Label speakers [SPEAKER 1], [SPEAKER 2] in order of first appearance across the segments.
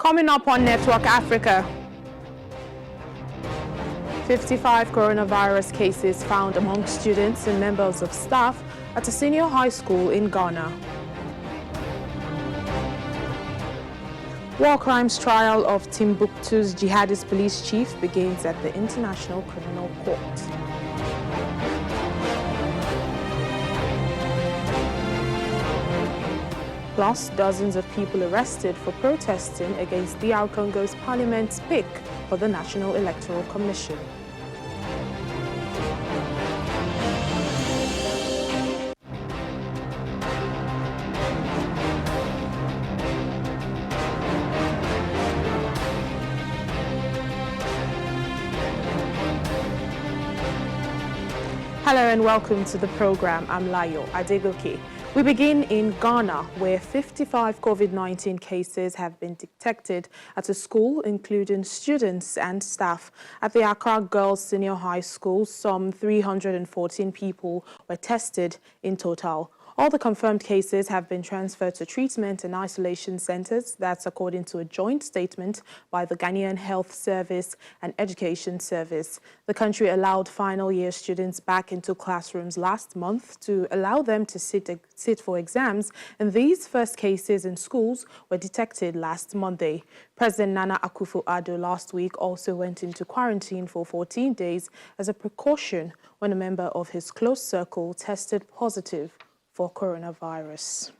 [SPEAKER 1] Coming up on Network Africa, 55 coronavirus cases found among students and members of staff at a senior high school in Ghana. War crimes trial of Timbuktu's jihadist police chief begins at the International Criminal Court. Plus, dozens of people arrested for protesting against DR Congo's parliament's pick for the National Electoral Commission. Hello and welcome to the program. I'm Layo Adegoke. We begin in Ghana, where 55 COVID-19 cases have been detected at a school, including students and staff. At the Accra Girls Senior High School, some 314 people were tested in total. All the confirmed cases have been transferred to treatment and isolation centers. That's according to a joint statement by the Ghanaian Health Service and Education Service. The country allowed final year students back into classrooms last month to allow them to sit for exams, and these first cases in schools were detected last Monday. President Nana Akufo-Addo last week also went into quarantine for 14 days as a precaution when a member of his close circle tested positive for coronavirus.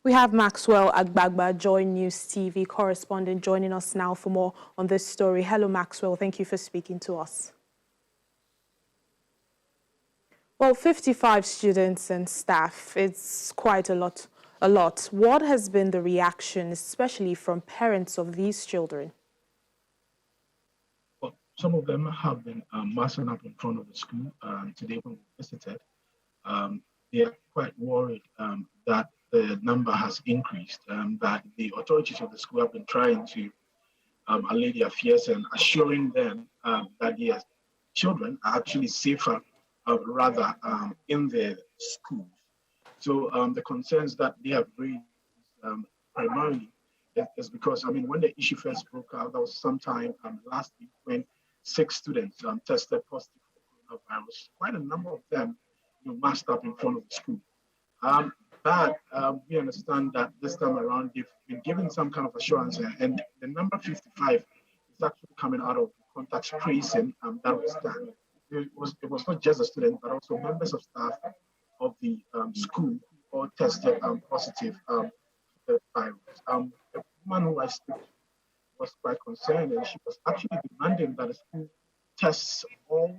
[SPEAKER 1] We have Maxwell Agbagba, Joy News TV correspondent, joining us now for more on this story. Hello, Maxwell. Thank you for speaking to us. Well, 55 students and staff, it's quite a lot. What has been the reaction, especially from parents of these children?
[SPEAKER 2] Well, some of them have been massing up in front of the school today when we visited. They are quite worried that the number has increased, that the authorities of the school have been trying to allay their fears and assuring them that their children are actually safer rather in their schools. So the concerns that they have raised primarily is because, when the issue first broke out, that was sometime last week when 6 students tested positive for coronavirus. Quite a number of them masked up in front of the school. We understand that this time around they've been given some kind of assurance, and the number 55 is actually coming out of contact tracing that was done. It was not just the students, but also members of staff of the school who all tested positive for the virus. The woman who I spoke to was quite concerned, and she was actually demanding that the school tests all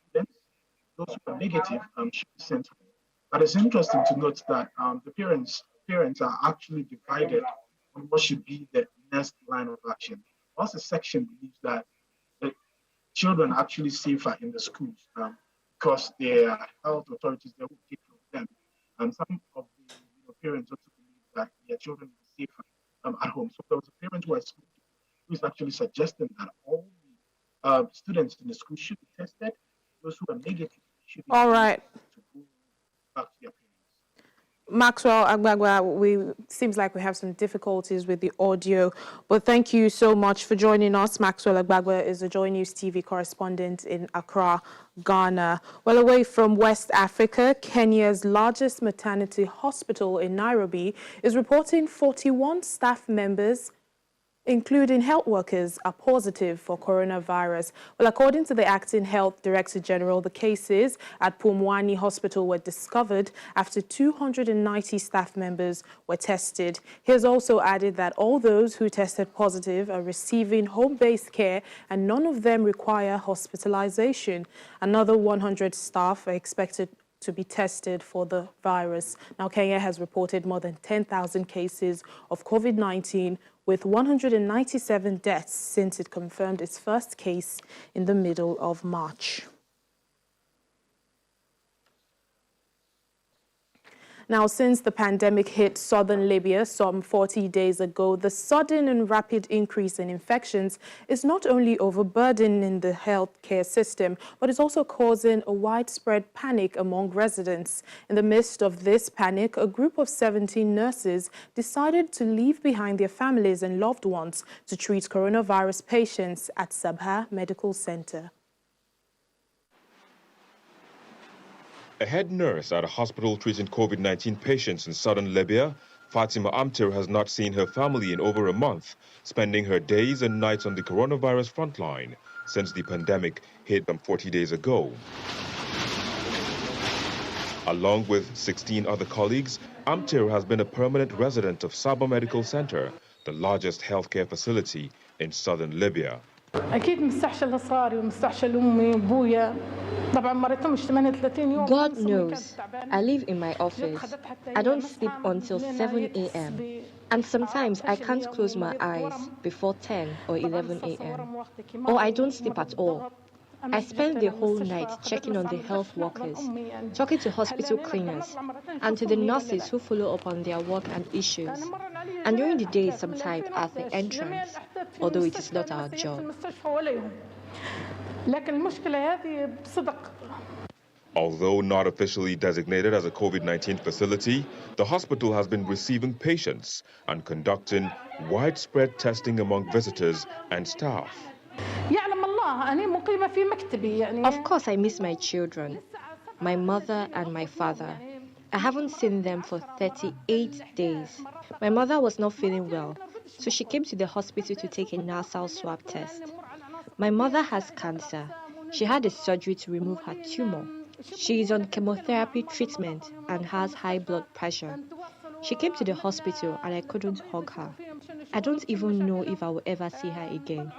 [SPEAKER 2] students. Those who are negative should be sent home. But it's interesting to note that the parents are actually divided on what should be the next line of action. Also, section believes that the children are actually safer in the schools because their health authorities they will take care of them. And some of the parents also believe that their children are safer at home. So there was a parent who is actually suggesting that all the students in the school should be tested. Those who are negative should be
[SPEAKER 1] all right.
[SPEAKER 2] To go back to their parents.
[SPEAKER 1] Maxwell Agbagba, seems like we have some difficulties with the audio, but thank you so much for joining us. Maxwell Agbagba is a Joy News TV correspondent in Accra, Ghana. Well, away from West Africa, Kenya's largest maternity hospital in Nairobi is reporting 41 staff members, including health workers, are positive for coronavirus. Well, according to the acting health director general, the cases at Pumwani Hospital were discovered after 290 staff members were tested. He has also added that all those who tested positive are receiving home-based care and none of them require hospitalization. Another 100 staff are expected to be tested for the virus. Now, Kenya has reported more than 10,000 cases of COVID-19, with 197 deaths since it confirmed its first case in the middle of March. Now, since the pandemic hit southern Libya some 40 days ago, the sudden and rapid increase in infections is not only overburdening the healthcare system, but is also causing a widespread panic among residents. In the midst of this panic, a group of 17 nurses decided to leave behind their families and loved ones to treat coronavirus patients at Sabha Medical Center.
[SPEAKER 3] A head nurse at a hospital treating COVID-19 patients in southern Libya, Fatima Amtir has not seen her family in over a month, spending her days and nights on the coronavirus frontline since the pandemic hit them 40 days ago. Along with 16 other colleagues, Amtir has been a permanent resident of Sabha Medical Center, the largest healthcare facility in southern Libya.
[SPEAKER 4] God knows, I live in my office. I don't sleep until 7 a.m. And sometimes I can't close my eyes before 10 or 11 a.m. Or I don't sleep at all. I spend the whole night checking on the health workers, talking to hospital cleaners, and to the nurses who follow up on their work and issues. And during the day, sometimes at the entrance, although it is not our job.
[SPEAKER 3] Although not officially designated as a COVID-19 facility, the hospital has been receiving patients and conducting widespread testing among visitors and staff.
[SPEAKER 4] Of course, I miss my children, my mother and my father. I haven't seen them for 38 days. My mother was not feeling well, so she came to the hospital to take a nasal swab test. My mother has cancer. She had a surgery to remove her tumor. She is on chemotherapy treatment and has high blood pressure. She came to the hospital and I couldn't hug her. I don't even know if I will ever see her again.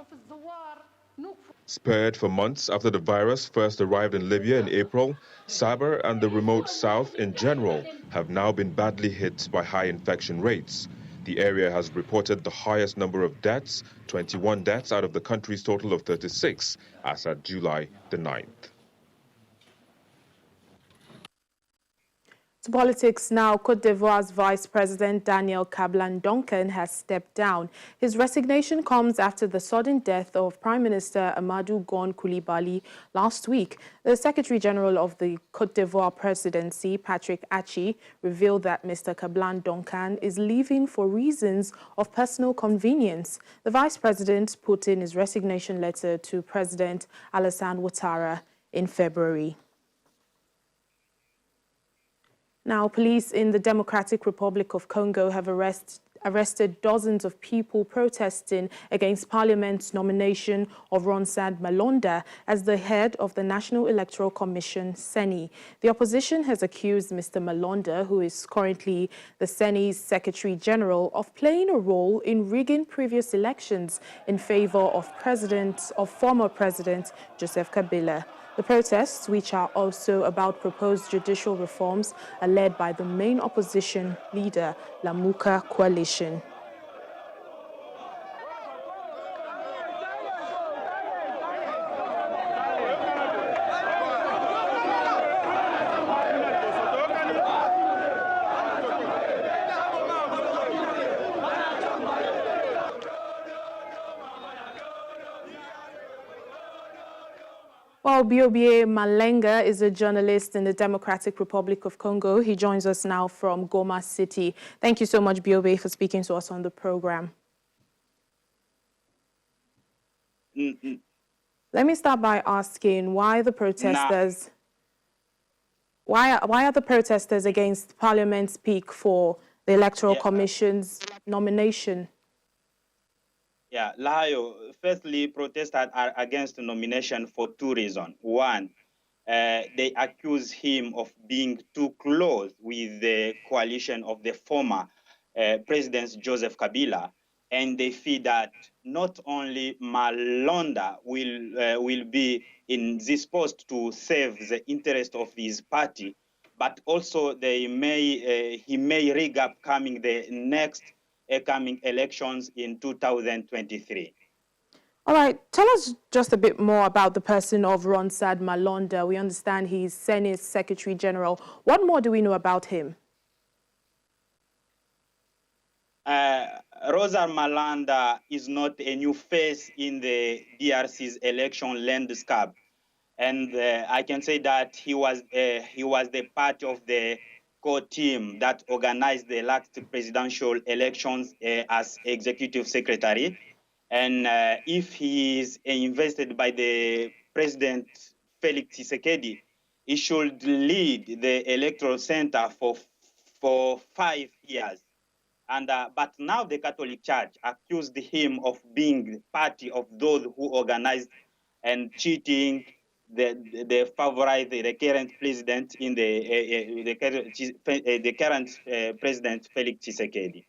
[SPEAKER 3] Spared for months after the virus first arrived in Libya in April, Sabha and the remote south in general have now been badly hit by high infection rates. The area has reported the highest number of deaths, 21 deaths out of the country's total of 36, as at July the 9th.
[SPEAKER 1] To politics now, Cote d'Ivoire's Vice President Daniel Kablan-Duncan has stepped down. His resignation comes after the sudden death of Prime Minister Amadou Gon Coulibaly last week. The Secretary General of the Cote d'Ivoire Presidency, Patrick Achi, revealed that Mr. Kablan-Duncan is leaving for reasons of personal convenience. The Vice President put in his resignation letter to President Alassane Ouattara in February. Now, police in the Democratic Republic of Congo have arrested dozens of people protesting against Parliament's nomination of Ronsard Malonda as the head of the National Electoral Commission, CENI. The opposition has accused Mr. Malonda, who is currently the CENI's Secretary General, of playing a role in rigging previous elections in favor of former President Joseph Kabila. The protests, which are also about proposed judicial reforms, are led by the main opposition leader, Lamuka Coalition. Well, Biobie Malenga is a journalist in the Democratic Republic of Congo. He joins us now from Goma City. Thank you so much, Biobie, for speaking to us on the program. Let me start by asking why the protesters... Why are the protesters against Parliament's pick for the Electoral Commission's nomination?
[SPEAKER 5] Yeah, Lahayo, firstly, protesters are against the nomination for two reasons. One, they accuse him of being too close with the coalition of the former President Joseph Kabila, and they fear that not only Malonda will be in this post to serve the interest of his party, but also he may rig up the next coming elections in 2023.
[SPEAKER 1] All right, tell us just a bit more about the person of Ronsard Malonda. We understand he's CENI's Secretary General. What more do we know about him?
[SPEAKER 5] Rosa Malanda is not a new face in the DRC's election landscape. And I can say that he was the part of the core team that organized the last presidential elections as executive secretary. And if he is invested by the President Felix Tshisekedi, he should lead the electoral center for 5 years. And but now the Catholic Church accused him of being party of those who organized and cheating the favorite the current president in the current president Felix Tshisekedi.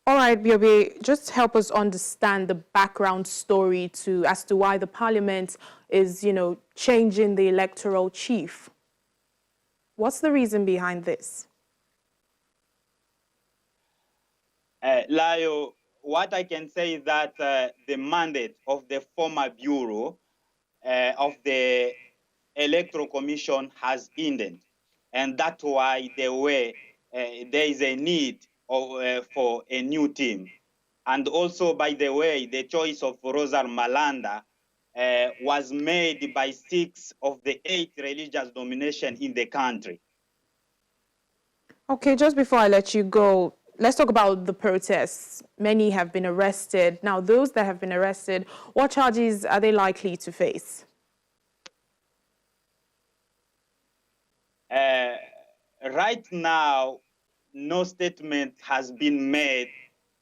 [SPEAKER 1] All right, Biobe, just help us understand the background story as to why the parliament is, changing the electoral chief. What's the reason behind this?
[SPEAKER 5] Layo, what I can say is that the mandate of the former bureau of the Electoral Commission has ended. And that's why there is a need for a new team. And also, by the way, the choice of Rosa Malanda was made by 6 of the 8 religious denominations in the country.
[SPEAKER 1] Okay, just before I let you go, let's talk about the protests. Many have been arrested. Now, those that have been arrested, what charges are they likely to face?
[SPEAKER 5] Right now, no statement has been made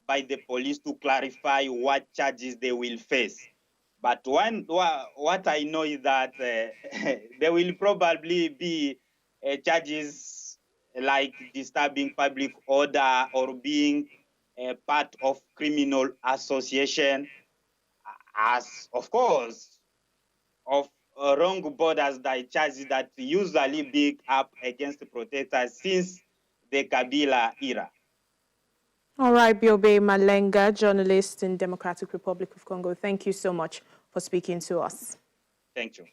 [SPEAKER 5] by the police to clarify what charges they will face. But what I know is that there will probably be charges like disturbing public order or being a part of criminal association, as of course of wrong borders that charges that usually big up against the protesters since the Kabila era.
[SPEAKER 1] All right, Biobe Malenga, journalist in Democratic Republic of Congo. Thank you so much for speaking to us.
[SPEAKER 5] Thank you.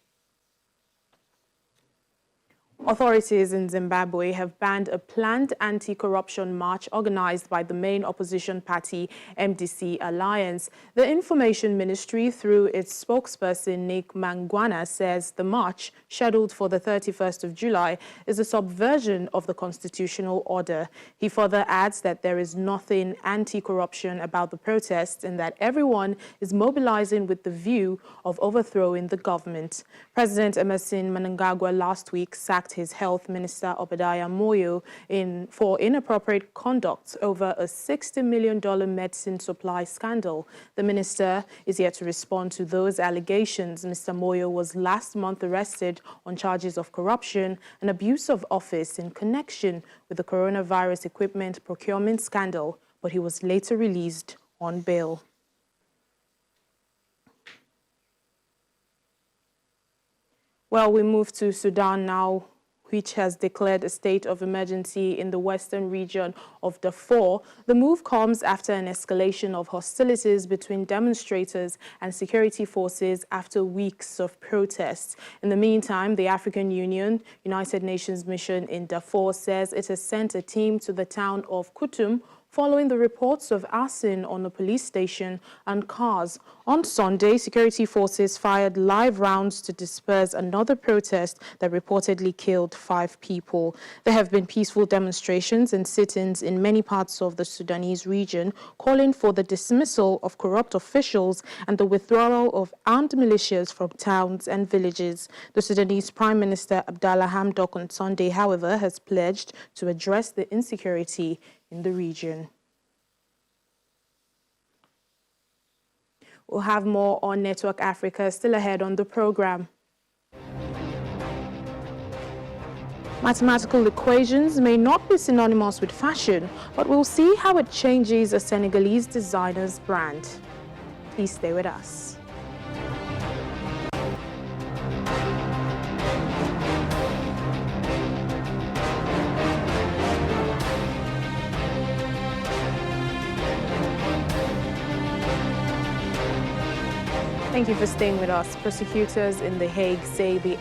[SPEAKER 1] Authorities in Zimbabwe have banned a planned anti-corruption march organized by the main opposition party, MDC Alliance. The Information Ministry, through its spokesperson Nick Mangwana, says the march, scheduled for the 31st of July, is a subversion of the constitutional order. He further adds that there is nothing anti-corruption about the protests and that everyone is mobilizing with the view of overthrowing the government. President Emerson Mnangagwa last week sacked his health minister Obadiah Moyo for inappropriate conduct over a $60 million medicine supply scandal. The minister is yet to respond to those allegations. Mr. Moyo was last month arrested on charges of corruption and abuse of office in connection with the coronavirus equipment procurement scandal, but he was later released on bail. Well, we move to Sudan now, which has declared a state of emergency in the western region of Darfur. The move comes after an escalation of hostilities between demonstrators and security forces after weeks of protests. In the meantime, the African Union, United Nations mission in Darfur, says it has sent a team to the town of Kutum following the reports of arson on a police station and cars. On Sunday, security forces fired live rounds to disperse another protest that reportedly killed 5 people. There have been peaceful demonstrations and sit-ins in many parts of the Sudanese region, calling for the dismissal of corrupt officials and the withdrawal of armed militias from towns and villages. The Sudanese Prime Minister Abdallah Hamdok on Sunday, however, has pledged to address the insecurity in the region. We'll have more on Network Africa still ahead on the program. Mathematical equations may not be synonymous with fashion, but we'll see how it changes a Senegalese designer's brand. Please stay with us. Thank you for staying with us. Prosecutors in The Hague say the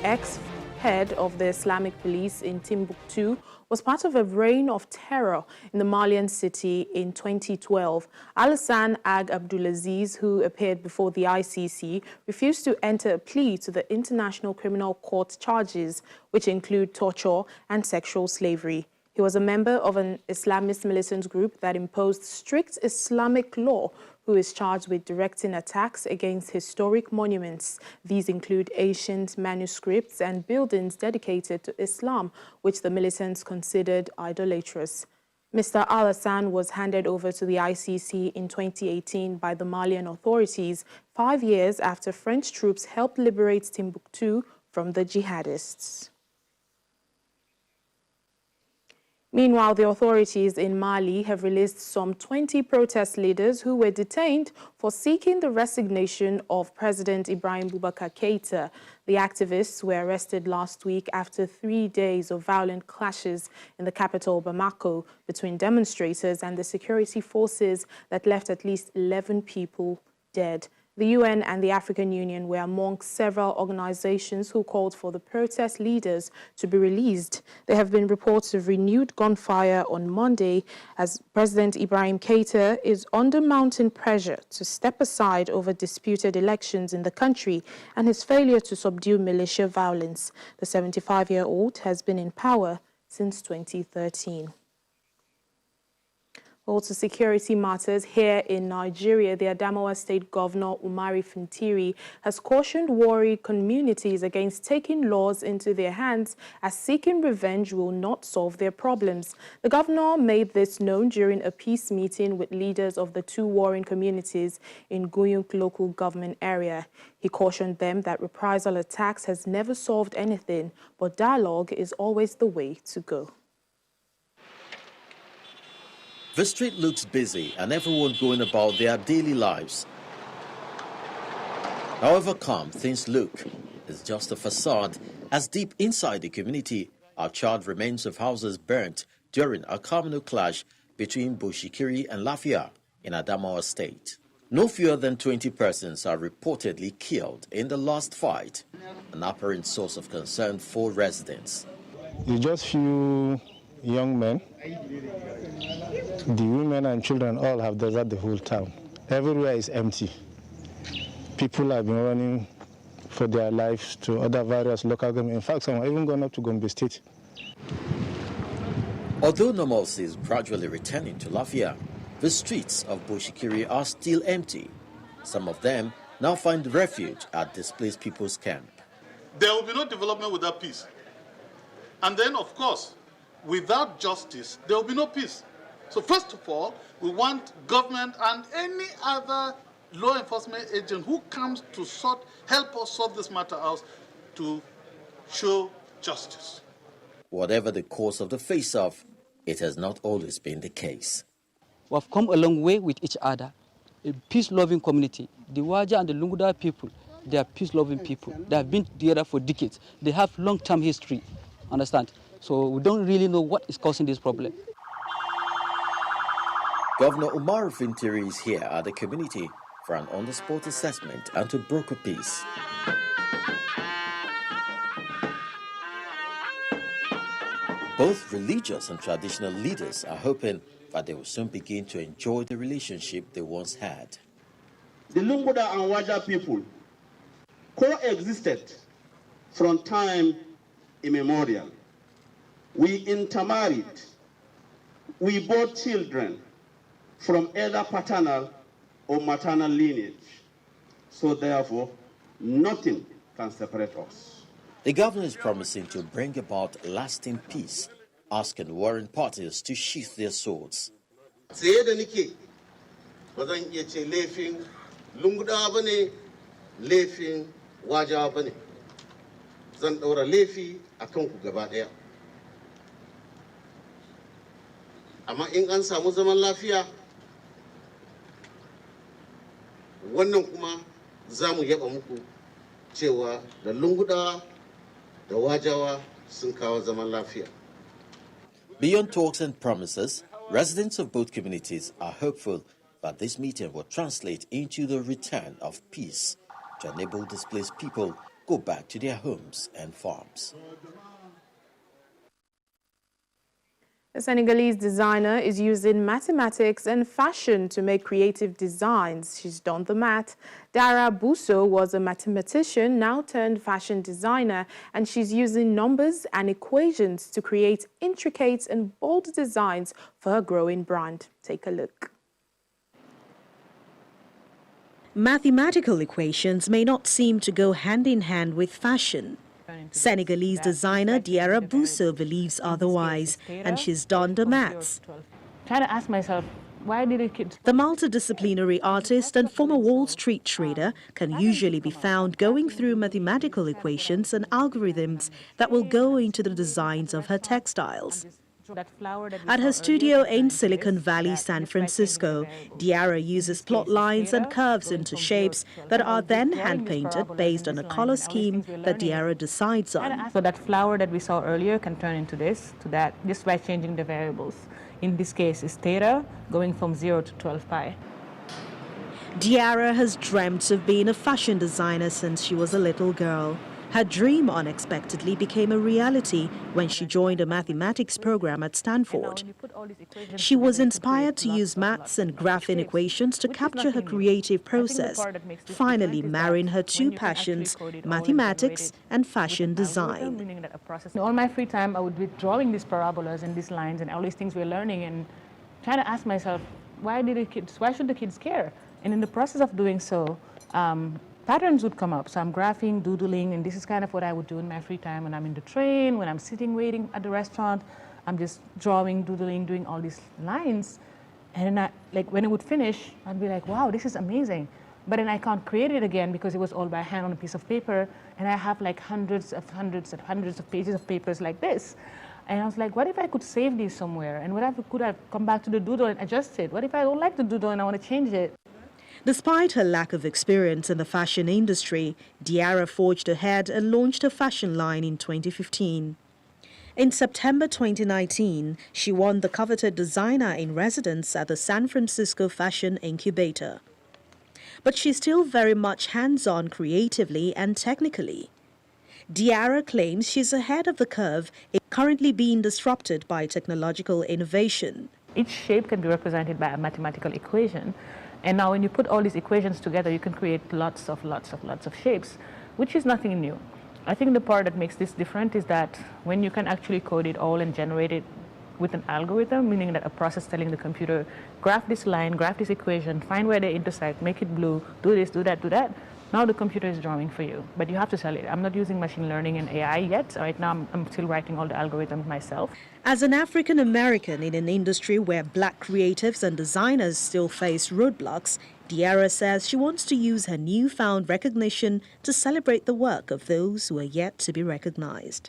[SPEAKER 1] head of the Islamic police in Timbuktu, was part of a reign of terror in the Malian city in 2012. Alassane Ag Abdulaziz, who appeared before the ICC, refused to enter a plea to the International Criminal Court charges, which include torture and sexual slavery. He was a member of an Islamist militant group that imposed strict Islamic law, who is charged with directing attacks against historic monuments. These include ancient manuscripts and buildings dedicated to Islam, which the militants considered idolatrous. Mr. Alassane was handed over to the ICC in 2018 by the Malian authorities, 5 years after French troops helped liberate Timbuktu from the jihadists. Meanwhile, the authorities in Mali have released some 20 protest leaders who were detained for seeking the resignation of President Ibrahim Boubacar Keïta. The activists were arrested last week after 3 days of violent clashes in the capital, Bamako, between demonstrators and the security forces that left at least 11 people dead. The UN and the African Union were among several organizations who called for the protest leaders to be released. There have been reports of renewed gunfire on Monday as President Ibrahim Keïta is under mounting pressure to step aside over disputed elections in the country and his failure to subdue militia violence. The 75-year-old has been in power since 2013. Also, security matters here in Nigeria. The Adamawa State Governor Umari Fintiri has cautioned worried communities against taking laws into their hands, as seeking revenge will not solve their problems. The governor made this known during a peace meeting with leaders of the two warring communities in Guyuk local government area. He cautioned them that reprisal attacks has never solved anything, but dialogue is always the way to go.
[SPEAKER 6] The street looks busy and everyone going about their daily lives. However calm things look, it's just a facade, as deep inside the community are charred remains of houses burnt during a communal clash between Bushikiri and Lafia in Adamawa State. No fewer than 20 persons are reportedly killed in the last fight, an apparent source of concern for residents.
[SPEAKER 7] It's just few young men. The women and children all have deserted the whole town. Everywhere is empty. People have been running for their lives to other various local governments. In fact, some have even gone up to Gombe State.
[SPEAKER 6] Although normalcy is gradually returning to Lafia, the streets of Bushikiri are still empty. Some of them now find refuge at displaced people's camp.
[SPEAKER 8] There will be no development without peace. And then, of course, without justice, there will be no peace. So first of all, we want government and any other law enforcement agent who comes to help us solve this matter out to show justice.
[SPEAKER 6] Whatever the cause of the face-off, it has not always been the case.
[SPEAKER 9] We have come a long way with each other. A peace-loving community. The Waja and the Lunguda people, they are peace-loving people. They have been together for decades. They have long-term history, understand? So we don't really know what is causing this problem.
[SPEAKER 6] Governor Umar Fintiri is here at the community for an on-the-spot assessment and to broker peace. Both religious and traditional leaders are hoping that they will soon begin to enjoy the relationship they once had.
[SPEAKER 10] The Lunguda and Waja people coexisted from time immemorial. We intermarried. We bore children from either paternal or maternal lineage. So therefore, nothing can separate us.
[SPEAKER 6] The governor is promising to bring about lasting peace, asking warring parties to sheath their swords.
[SPEAKER 10] Amma in an samu zaman lafiya, wannan kuma za mu yaba muku cewa da Lungudawa da Wajawa sun kawo zaman lafiya.
[SPEAKER 6] Beyond talks and promises, residents of both communities are hopeful that this meeting will translate into the return of peace to enable displaced people go back to their homes and farms.
[SPEAKER 1] A Senegalese designer is using mathematics and fashion to make creative designs. She's done the math. Dara Bousso was a mathematician, now turned fashion designer, and she's using numbers and equations to create intricate and bold designs for her growing brand. Take a look.
[SPEAKER 11] Mathematical equations may not seem to go hand in hand with fashion. Senegalese designer Dara Bousso believes otherwise, and she's done the maths.
[SPEAKER 12] Trying to ask myself, why did the kids...
[SPEAKER 11] The multidisciplinary artist and former Wall Street trader can usually be found going through mathematical equations and algorithms that will go into the designs of her textiles. At her studio in Silicon Valley, San Francisco, Dara uses plot lines and curves into shapes that are then hand-painted based on a color scheme that Dara decides on.
[SPEAKER 12] So that flower that we saw earlier can turn into this, to that, just by changing the variables. In this case, is theta going from 0 to 12 pi.
[SPEAKER 11] Dara has dreamt of being a fashion designer since she was a little girl. Her dream unexpectedly became a reality when she joined a mathematics program at Stanford. She was inspired to use maths and graphing equations to capture her creative process, finally marrying her two passions, mathematics and fashion design.
[SPEAKER 12] In all my free time, I would be drawing these parabolas and these lines and all these things we're learning and trying to ask myself, why should the kids care? And in the process of doing so, patterns would come up. So I'm graphing, doodling, and this is kind of what I would do in my free time when I'm in the train, when I'm sitting waiting at the restaurant. I'm just drawing, doodling, doing all these lines. And then when it would finish, I'd be like, wow, this is amazing. But then I can't create it again because it was all by hand on a piece of paper. And I have like hundreds of pages of papers like this. And I was like, what if I could save these somewhere? And what if I could have come back to the doodle and adjust it? What if I don't like the doodle and I want to change it?
[SPEAKER 11] Despite her lack of experience in the fashion industry, Dara forged ahead and launched a fashion line in 2015. In September 2019, she won the coveted Designer in Residence at the San Francisco Fashion Incubator. But she's still very much hands-on creatively and technically. Dara claims she's ahead of the curve, currently being disrupted by technological innovation.
[SPEAKER 12] Each shape can be represented by a mathematical equation. And now when you put all these equations together, you can create lots of shapes, which is nothing new. I think the part that makes this different is that when you can actually code it all and generate it with an algorithm, meaning that a process telling the computer, graph this line, graph this equation, find where they intersect, make it blue, do this, do that, do that. Now the computer is drawing for you, but you have to sell it. I'm not using machine learning and AI yet. Right now, I'm still writing all the algorithms myself.
[SPEAKER 11] As an African American in an industry where black creatives and designers still face roadblocks, Dara says she wants to use her newfound recognition to celebrate the work of those who are yet to be recognized.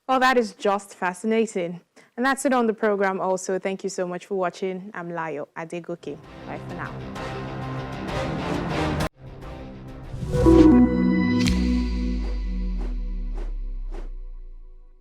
[SPEAKER 1] Well, that is just fascinating. And that's it on the program also. Thank you so much for watching. I'm Layo Adegoke. Bye for now.